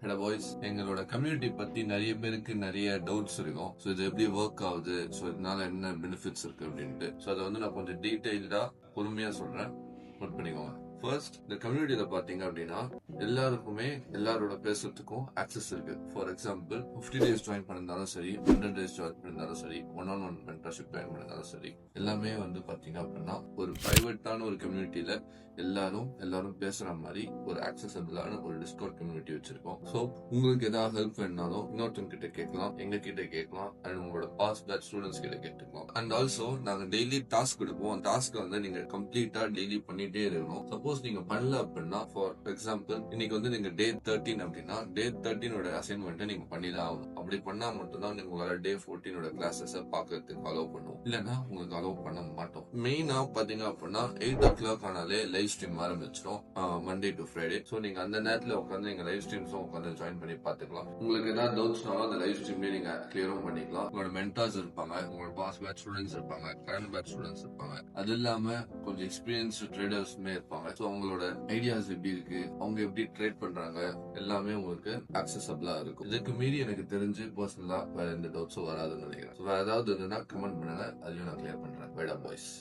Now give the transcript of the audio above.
Hello boys, எங்களோட community பத்தி நிறைய பேருக்கு நிறைய டவுட்ஸ் இருக்கும். ஸோ இது எப்படி ஒர்க் ஆகுது, ஸோ இதனால என்ன பெனிஃபிட்ஸ் இருக்கு அப்படின்ட்டு. ஸோ அதை நான் கொஞ்சம் டீடைல்டா பொறுமையா சொல்றேன், நோட் பண்ணிக்கோங்க. ஃபர்ஸ்ட், இந்த கம்யூனிட்டியில பாத்தீங்க அப்படின்னா எல்லாருக்குமே எல்லாரோட பேசுறதுக்கும் ஆக்சஸ் இருக்கு. ஃபார் எக்ஸாம்பிள் 50 டேஸ் ஜாயின் பண்ணிருந்தாலும் சரி, 100 டேஸ் ஜாயின் பண்ணிருந்தாலும் சரி, 1-on-1 மென்டர்ஷிப் ஜாயின் பண்ணிருந்தாலும் சரி, எல்லாமே பாத்தீங்க அப்படின்னா ஒரு பிரைவேட்டான ஒரு கம்யூனிட்டியில எல்லாரும் பேசுற மாதிரி ஒரு ஆக்சசபிளான ஒரு டிஸ்கவுண்ட் கம்யூனிட்டி வச்சிருக்கோம். ஸோ உங்களுக்கு ஏதாவது ஹெல்ப் வேணாலும் இன்னொருத்தவங்க கிட்ட கேட்கலாம், எங்க கிட்ட கேட்கலாம், அண்ட் உங்களோட பாஸ் பேட்ச் ஸ்டூடெண்ட்ஸ் கிட்ட கேட்டுக்கலாம். அண்ட் ஆல்சோ நாங்க டெய்லி டாஸ்க் கொடுப்போம். அந்த டாஸ்க் நீங்க கம்ப்ளீட்டா டெய்லி பண்ணிட்டே இருக்கணும். சப்போஸ் நீங்க பண்ணல அப்படின்னா, ஃபார் எக்ஸாம்பிள் இன்னைக்கு நீங்க டே 13 அப்படின்னா டே 13 அசைன்மெண்ட் நீங்க பண்ணிதான் ஆகணும். அப்படி பண்ணா மட்டும்தான் உங்களால டே 14 கிளாஸஸ் பாக்குறதுக்கு அலோவ் பண்ணுவோம். இல்லைன்னா உங்களுக்கு அலோவ் பண்ண மாட்டோம். மெயினா பாத்தீங்க அப்படின்னா 8 o'clock ஆனாலே லைவ் ஸ்ட்ரீம் ஆரம்பிச்சிடும், மண்டே டு ஃப்ரைடே. ஸோ நீங்க அந்த நேரத்தில் உட்காந்து நீங்க லைவ் ஸ்ட்ரீம்ஸும் உட்காந்து ஜாயின் பண்ணி பாத்துக்கலாம். உங்களுக்கு ஏதாவது டவுட்ஸ்னாலும் அந்த லைவ் ஸ்ட்ரீம்லேயே நீங்க கிளியரும் பண்ணிக்கலாம். உங்களோட மென்டார்ஸ் இருப்பாங்க, உங்களோட பாஸ் பேட்ச் ஸ்டூடெண்ட்ஸ் இருப்பாங்க, கரண்ட் பேட்ச் ஸ்டூடெண்ட்ஸ் இருப்பாங்க. அது இல்லாம கொஞ்சம் எக்ஸ்பீரியன்ஸ்டு ட்ரேடர்ஸ்மே இருப்பாங்க. ஸோ அவங்களோட ஐடியாஸ் எப்படி இருக்கு, அவங்க எப்படி ட்ரேட் பண்றாங்க, எல்லாமே உங்களுக்கு ஆக்சசபிளா இருக்கும். இதுக்கு மீறி எனக்கு தெரிஞ்சு பர்சனலா வேற எந்த டவுட்ஸும் வராதுன்னு நினைக்கிறேன். வேற ஏதாவது இருந்ததுன்னா கமெண்ட் பண்ணுங்க, அதையும் நான் கிளியர் பண்றேன். பாய்ஸ்.